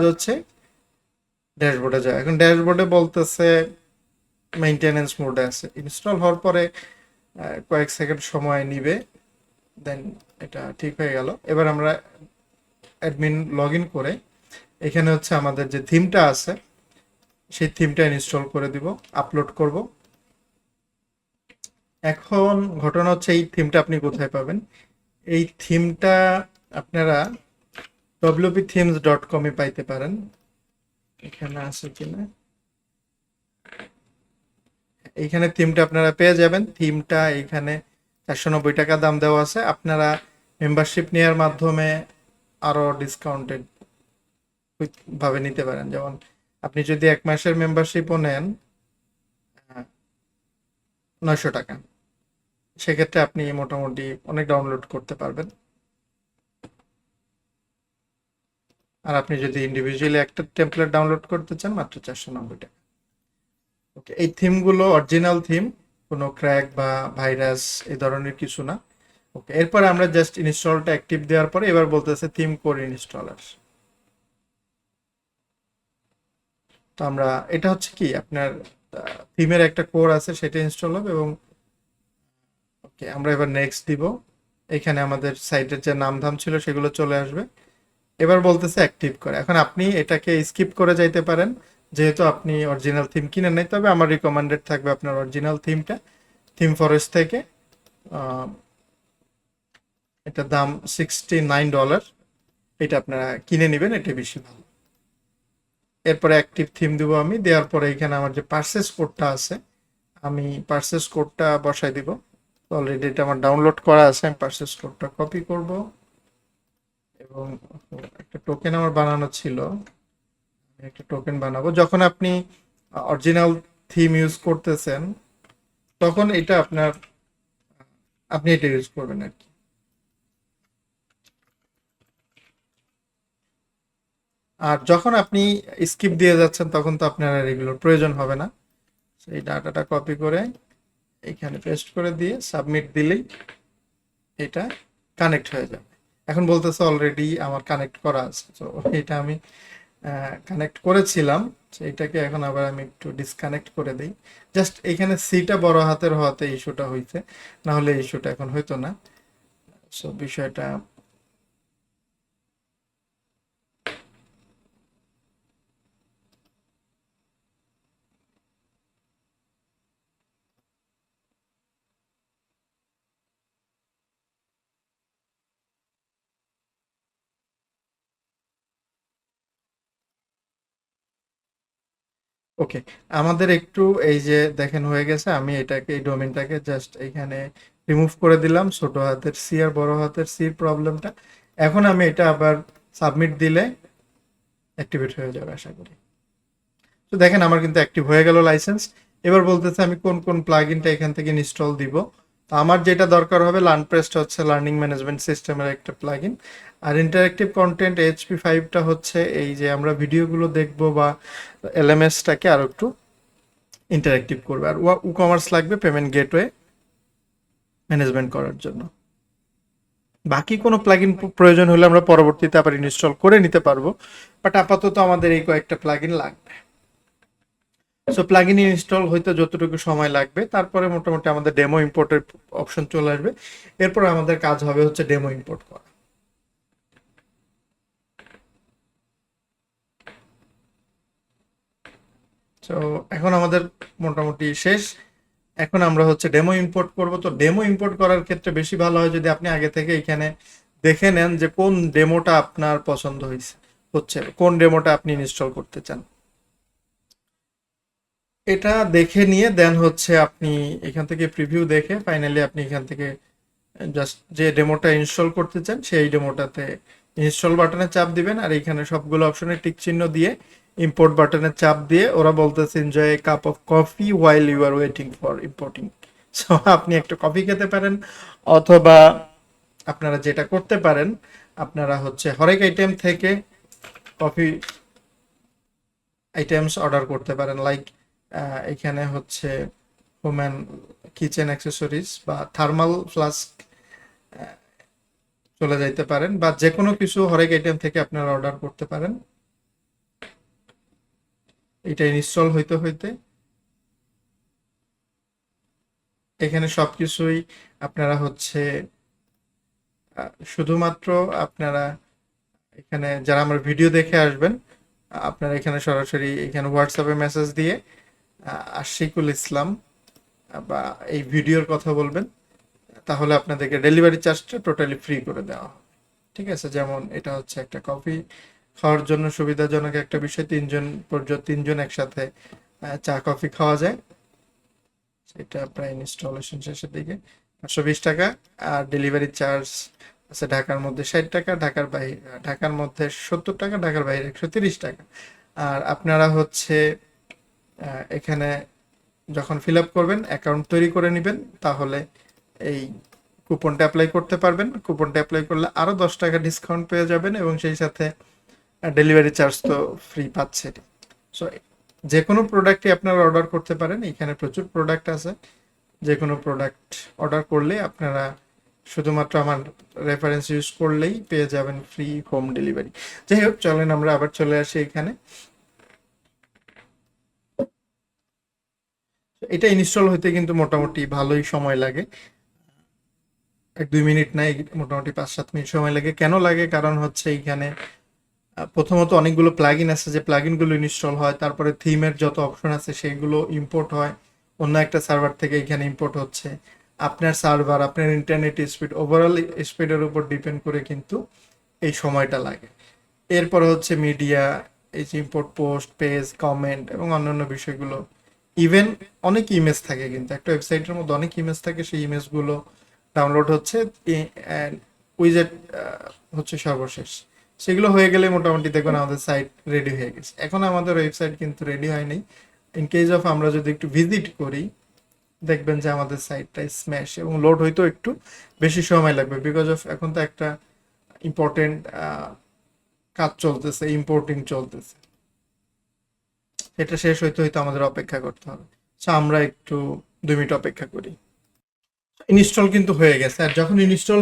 হচ্ছে ড্যাশবোর্ডে যায়। এখন ড্যাশবোর্ডে বলতেছে মেইনটেনেন্স মোডে আছে, ইনস্টল হওয়ার পরে কয়েক সেকেন্ড সময় নিবে, দেন এটা ঠিক হয়ে গেল। এবার আমরা অ্যাডমিন লগ ইন করে এখানে হচ্ছে আমাদের যে থিমটা আছে সেই থিমটা ইনস্টল করে দিব, আপলোড করব। এখন ঘটনা হচ্ছে এই থিমটা আপনি কোথায় পাবেন? এই থিমটা আপনারা wpthemes.com এ পাইতে পারেন। এখানে আছে কিনা, এইখানে থিমটা আপনারা পেয়ে যাবেন। থিমটা এইখানে 490 টাকা দাম দেওয়া আছে। আপনারা মেম্বারশিপ নেওয়ার মাধ্যমে আরো ডিসকাউন্টেড ভাবে নিতে পারেন। যেমন আপনি যদি 1 মাসের মেম্বারশিপও নেন 900 টাকা, সেক্ষেত্রে আপনি মোটামুটি অনেক ডাউনলোড করতে পারবেন। আর আপনি যদি ইন্ডিভিজুয়ালি একটা টেমপ্লেট ডাউনলোড করতে চান মাত্র 490 টাকা। ওকে, এই থিমগুলো অরিজিনাল থিম, কোনো ক্র্যাক বা ভাইরাস এই ধরনের কিছু না। ওকে, এরপর আমরা জাস্ট ইনস্টলটা অ্যাক্টিভ দেওয়ার পরে এবার বলতেছে থিম কোর ইনস্টলার। তো আমরা এটা হচ্ছে কি আপনার থিমের একটা কোর আছে সেটা ইনস্টল হবে। এবং ওকে, আমরা এবার নেক্সট দিব। এখানে আমাদের সাইটের যে নাম ধাম ছিল সেগুলো চলে আসবে। এবার বলতেছে অ্যাক্টিভ করে। এখন আপনি এটাকে স্কিপ করে যাইতে পারেন যেহেতু আপনি অরিজিনাল থিম কিনেন নাই, তবে আমার রিকমেন্ডেড থাকবে আপনার অরিজিনাল থিমটা থিম ফরেস্ট থেকে। আহ, এটার দাম $69, এটা আপনারা কিনে নেবেন, এটা বেশি ভালো। এরপরে অ্যাক্টিভ থিম দিব আমি, দেওয়ার পরে এখানে আমার যে পার্সেস কোডটা আছে আমি পার্সেস কোডটা বসাই দিব। অলরেডি এটা আমার ডাউনলোড করা আছে, আমি পার্সেস কোডটা কপি করব। এবং একটা টোকেন আমার বানানো ছিল, একটা টোকেন বানাবো। যখন আপনি অরিজিনাল থিম ইউজ করতেছেন তখন এটা আপনি এটা ইউজ করবেন আর কি। আর যখন আপনি স্কিপ দিয়ে যাচ্ছেন তখন তো আপনার আর এগুলোর প্রয়োজন হবে না। এই ডাটাটা কপি করে এখানে পেস্ট করে দিয়ে সাবমিট দিলেই এটা কানেক্ট হয়ে যাবে। এখন বলতেছে অলরেডি আমার কানেক্ট করা আছে, তো এটা আমি কানেক্ট করেছিলাম। এটাকে এখন আবার আমি একটু ডিসকানেক্ট করে দিই। জাস্ট এখানে সিটা বড় হাতের হওয়াতে ইস্যুটা হইছে, না হলে ইস্যুটা এখন হইতো না। সো বিষয়টা ওকে। আমাদের একটু এই যে দেখেন হয়ে গেছে, আমি এটাকে এই ডোমেনটাকে জাস্ট এখানে রিমুভ করে দিলাম, ছোট হাতের সি আর বড় হাতের সির প্রবলেমটা। এখন আমি এটা আবার সাবমিট দিলে অ্যাক্টিভেট হয়ে যাবে আশা করি। তো দেখেন আমার কিন্তু অ্যাক্টিভ হয়ে গেল লাইসেন্স। এবার বলতেছে আমি কোন কোন প্লাগইনটা এখান থেকে ইনস্টল দিব। তো আমার যেটা দরকার হবে লার্নপ্রেস্ট হচ্ছে লার্নিং ম্যানেজমেন্ট সিস্টেমের একটা প্লাগইন। আর ইন্টারেক্টিভ কন্টেন্ট HP5টা হচ্ছে এই যে আমরা ভিডিওগুলো দেখবো বা LMSটাকে আরো একটু ইন্টারেক্টিভ করবে। আর কমার্স লাগবে পেমেন্ট গেটওয়ে ম্যানেজমেন্ট করার জন্য। বাকি কোনো প্লাগইন প্রয়োজন হলে আমরা পরবর্তীতে আবার ইনস্টল করে নিতে পারবো, বাট আপাতত আমাদের এই কয়েকটা প্লাগইন লাগবে। সো প্লাগইন ইনস্টল হইতে যতটুকু সময় লাগবে তারপরে মোটামুটি আমাদের ডেমো ইম্পোর্টের অপশন চলে আসবে। এরপর আমাদের কাজ হবে হচ্ছে ডেমো ইম্পোর্ট করা। তো এখন আমাদের মোটামুটি শেষ। এখন আমরা হচ্ছে ডেমো ইম্পোর্ট করব। তো ডেমো ইম্পোর্ট করার ক্ষেত্রে বেশি ভালো হয় যদি আপনি আগে থেকে এখানে দেখে নেন যে কোন ডেমোটা আপনার পছন্দ হচ্ছে কোন ডেমোটা আপনি ইনস্টল করতে চান। এটা দেখে নিয়ে দেন হচ্ছে আপনি এখান থেকে প্রিভিউ দেখে ফাইনালি আপনি এখান থেকে জাস্ট যে ডেমোটা ইনস্টল করতে চান সেই ডেমোটাতে ইনস্টল বাটনে চাপ দিবেন। আর এখানে সবগুলো অপশনে টিক চিহ্ন দিয়ে ইম্পোর্ট বাটনে চাপ দিয়ে ওরা বলতেছে enjoy a cup of coffee while you are waiting for importing. So আপনি একটা কফি খেতে পারেন, অথবা আপনারা যেটা করতে পারেন আপনারা হচ্ছে হরেক আইটেম থেকে কফি আইটেমস অর্ডার করতে পারেন। লাইক এখানে হচ্ছে হোম্যান কিচেন অ্যাক্সেসরিজ বা থার্মাল ফ্লাস্ক চলে যাইতে পারেন, বা যে কোনো কিছু হরেক আইটেম থেকে আপনারা অর্ডার করতে পারেন। এটা ইনস্টল হইতে হইতে এখানে সবকিছুই আপনারা হচ্ছে শুধুমাত্র আপনারা এখানে যারা আমার ভিডিও দেখে আসবেন, আপনারা এখানে সরাসরি এখানে হোয়াটসঅ্যাপে মেসেজ দিয়ে আশিকুল ইসলাম বা এই ভিডিওর কথা বলবেন, তাহলে আপনাদেরকে ডেলিভারি চার্জটা টোটালি ফ্রি করে দেওয়া হবে। ঠিক আছে, যেমন এটা হচ্ছে একটা কফি খাওয়ার জন্য সুবিধাজনক একটা বিষয়, তিনজন একসাথে চা কফি খাওয়া যায়। সেটা প্রায় ইনস্টলেশন শেষের দিকে 520 টাকা। আর ডেলিভারি চার্জ আছে ঢাকার মধ্যে 60 টাকা, ঢাকার মধ্যে 70 টাকা, ঢাকার বাইরে 130 টাকা। আর আপনারা হচ্ছে এখানে যখন ফিল আপ করবেন, অ্যাকাউন্ট তৈরি করে নেবেন, তাহলে এই কুপনটা অ্যাপ্লাই করতে পারবেন। কুপনটা অ্যাপ্লাই করলে আরও 10 টাকা ডিসকাউন্ট পেয়ে যাবেন এবং সেই সাথে ডেলিভারি চার্জ তো ফ্রি পাচ্ছেন। সো যে কোনো প্রোডাক্টই আপনারা অর্ডার করতে পারেন, এখানে প্রচুর প্রোডাক্ট আছে। যে কোনো প্রোডাক্ট অর্ডার করলে আপনারা শুধুমাত্র আমার রেফারেন্স ইউজ করলেই পেয়ে যাবেন ফ্রি হোম ডেলিভারি। যাই হোক, চলেন আমরা আবার চলে আসি এখানে। এটা ইনস্টল হইতে কিন্তু মোটামুটি ভালোই সময় লাগে, 1-2 মিনিট নাই, মোটামুটি 5-7 মিনিট সময় লাগে। কেন লাগে? কারণ হচ্ছে এইখানে প্রথমত অনেকগুলো প্লাগইন আছে, যে প্লাগইনগুলো ইনস্টল হয়, তারপরে থিমের যত অপশন আছে সেগুলো ইম্পোর্ট হয় অন্য একটা সার্ভার থেকে, এখানে ইম্পোর্ট হচ্ছে। আপনার সার্ভার, আপনার ইন্টারনেট স্পিড, ওভারঅল স্পিডের উপর ডিপেন্ড করে কিন্তু এই সময়টা লাগে। এরপরে হচ্ছে মিডিয়া, এই যে ইম্পোর্ট, পোস্ট, পেজ, কমেন্ট এবং অন্যান্য বিষয়গুলো। ইভেন অনেক ইমেজ থাকে, কিন্তু একটা ওয়েবসাইটের মধ্যে অনেক ইমেজ থাকে, সেই ইমেজগুলো ডাউনলোড হচ্ছে, উইজেট হচ্ছে সর্বশেষ। সেগুলো হয়ে গেলে মোটামুটি দেখবেন আমাদের সাইট রেডি হয়ে গেছে। এখন আমাদের ওয়েবসাইট কিন্তু রেডি হয়নি। ইন কেস অফ আমরা যদি একটু ভিজিট করি, দেখবেন যে আমাদের সাইটটা স্ম্যাশ, এবং লোড হইতেও একটু বেশি সময় লাগবে, বিকজ অফ এখন তো একটা ইম্পর্টেন্ট কাজ চলতেছে, ইম্পোর্টিং চলতেছে। এটা শেষ হইতে হইতে আমাদের অপেক্ষা করতে হবে। সো আমরা একটু 2 মিনিট অপেক্ষা করি। ইনস্টল কিন্তু হয়ে গেছে, আর যখন ইনস্টল